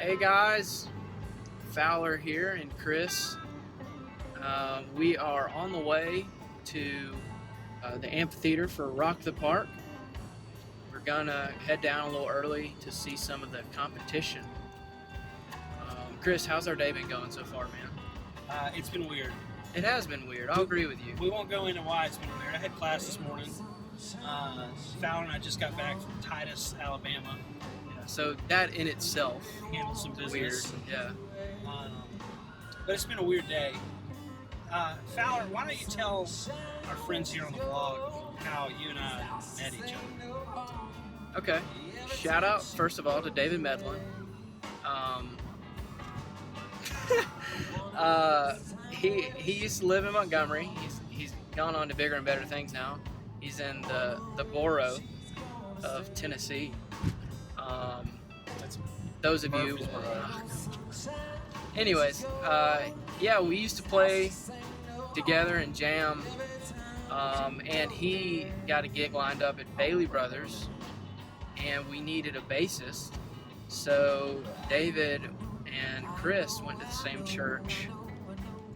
Hey guys, Fowler here and Chris. We are on the way to the amphitheater for Rock the Park. We're gonna head down a little early to see some of the competition. Chris, how's our day been going so far, man? It's been weird. It has been weird. I'll agree with you. We won't go into why it's been weird. I had class this morning. Fowler and I just got back from Titus, Alabama. Yeah, so that in itself Handled some business. weird. Yeah. But it's been a weird day. Fowler, why don't you tell our friends here on the blog how you and I met each other? Okay. Shout out first of all to David Medlin. He used to live in Montgomery. He's gone on to bigger and better things now. He's in the borough of Tennessee. Those of you. Anyways, yeah, we used to play together and jam. And he got a gig lined up at Bailey Brothers, and we needed a bassist. So David and Chris went to the same church,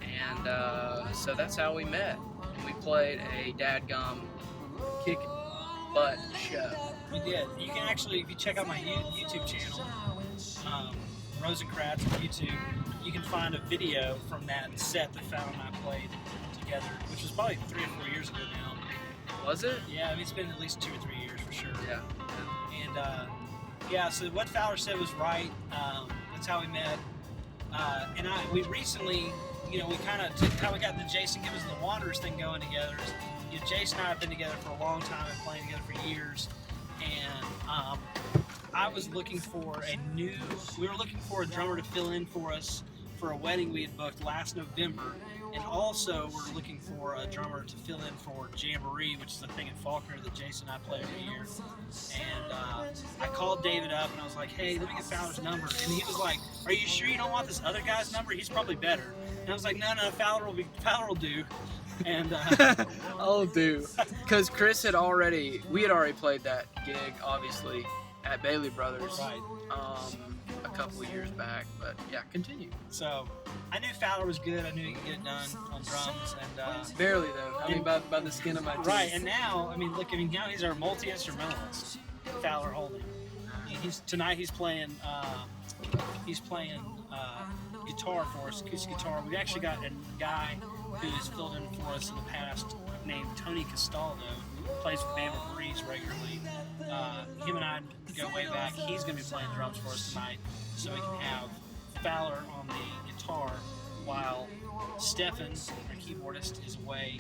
and so that's how we met. And we played a dadgum kick butt show. We did. You can actually, if you check out my YouTube channel, Rosencrantz on YouTube, you can find a video from that set that Fallon and I played together, which was probably 3 or 4 years ago now. Was it? Yeah, I mean, it's been at least 2 or 3 years for sure. Yeah. And yeah, so what Fowler said was right. That's how we met. And we recently, we kind of took how we got the Jason Gibbons and the Wanderers thing going together. Jason and I have been together for a long time and playing together for years. And I was looking for we were looking for a drummer to fill in for us for a wedding we had booked last November. And also we're looking for a drummer to fill in for Jamboree, which is a thing in Faulkner that Jason and I play every year. And I called David up and I was like, hey, let me get Fowler's number. And he was like, are you sure you don't want this other guy's number? He's probably better. And I was like, no, Fowler will do. And Oh, dude. Because we had already played that gig, obviously, at Bailey Brothers. Right. A couple of years back, but yeah, continue. So I knew Fowler was good. I knew he could get it done on drums, and barely though. I mean, by the skin of my teeth. Right. And now, now he's our multi-instrumentalist, Fowler Holding. Tonight he's playing guitar for us, acoustic guitar. We actually got a guy who has filled in for us in the past named Tony Castaldo, plays with Band of Breeze regularly. Him and I go way back. He's going to be playing drums for us tonight, so we can have Fowler on the guitar while Stefan, our keyboardist, is away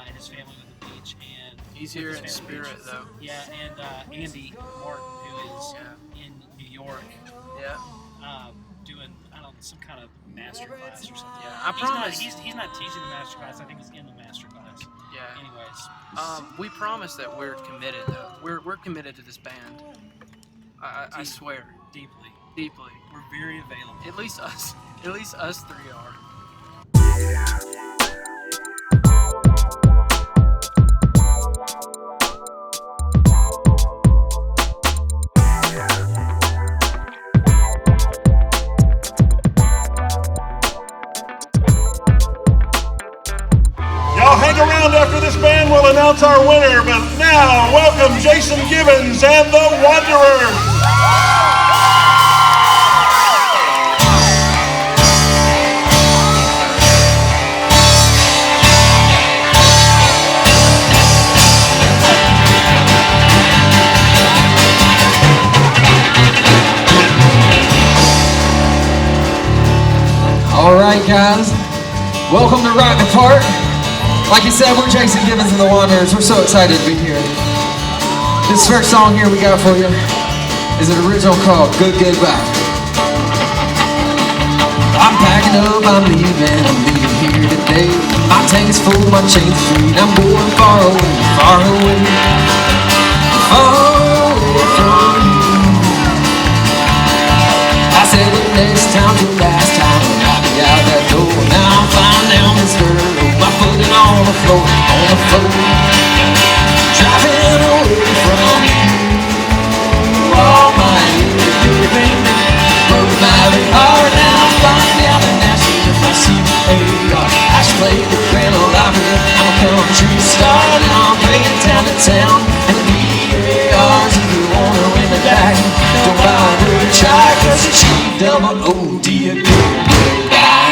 and his family with the beach. And he's here in spirit, though. Yeah, and Andy Martin, who is in New York. Yeah. Doing some kind of master class or something. Yeah, I promise. He's not teaching the master class. I think he's in the master class. Yeah. Anyways. We promise that we're committed, though. We're committed to this band. I swear. Deeply. We're very available. At least us 3 are. Y'all hang around after this band will announce our winner, but now welcome Jason Gibbons and the Wanderers. All right, guys, welcome to Rock the Park. Like you said, we're Jason Gibbons and the Wanderers. We're so excited to be here. This first song here we got for you is an original called Good Goodbye. I'm packing up, I'm leaving here today. My tank is full, my chains are free, and I'm going far away, far away from you. I said the next time to last time when I'll be out that door. Now I'm flying down this dirt road, my foot on the floor, driving away from you. All my years, baby, broke my town. And the PARs if you wanna win the back. Don't bother to try, cause it's G-double-O-D, a good guy.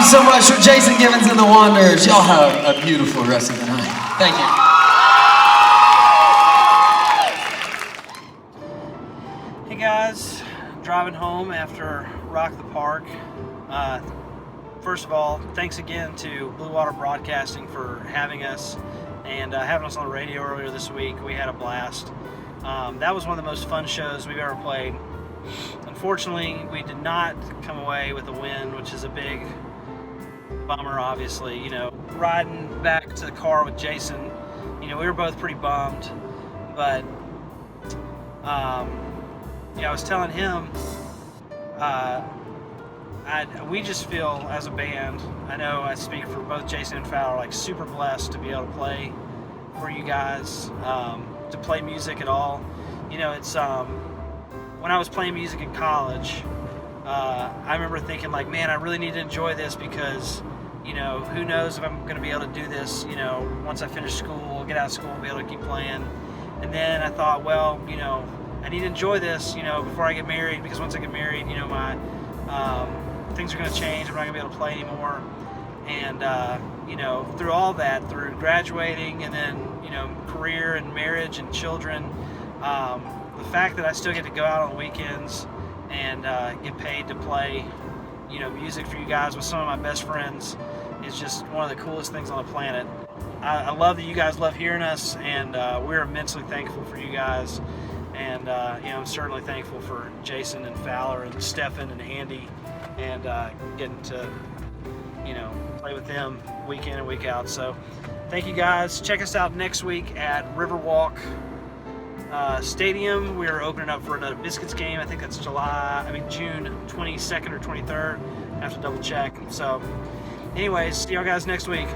So much for Jason Givens and the Wanderers. Y'all have a beautiful rest of the night. Thank you. Hey guys, driving home after Rock the Park. First of all, thanks again to Blue Water Broadcasting for having us and having us on the radio earlier this week. We had a blast. That was one of the most fun shows we've ever played. Unfortunately, we did not come away with a win, which is a big bummer, obviously. You know, riding back to the car with Jason, you know, we were both pretty bummed, but you know, I was telling him we just feel as a band, I know I speak for both Jason and Fowler, like super blessed to be able to play for you guys, to play music at all. You know, it's when I was playing music in college, I remember thinking like, man, I really need to enjoy this because, you know, who knows if I'm going to be able to do this, you know, once I finish school, get out of school, be able to keep playing. And then I thought, well, you know, I need to enjoy this, you know, before I get married, because once I get married, you know, my things are going to change. I'm not going to be able to play anymore. And, you know, through all that, through graduating and then, you know, career and marriage and children, the fact that I still get to go out on weekends and get paid to play, you know, music for you guys with some of my best friends is just one of the coolest things on the planet. I love that you guys love hearing us, and we're immensely thankful for you guys. And you know, I'm certainly thankful for Jason and Fowler and Stefan and Andy, and getting to, you know, play with them week in and week out. So thank you guys. Check us out next week at Riverwalk Stadium. We're opening up for another Biscuits game. I think that's June 22nd or 23rd. I have to double check. So anyways, see y'all guys next week.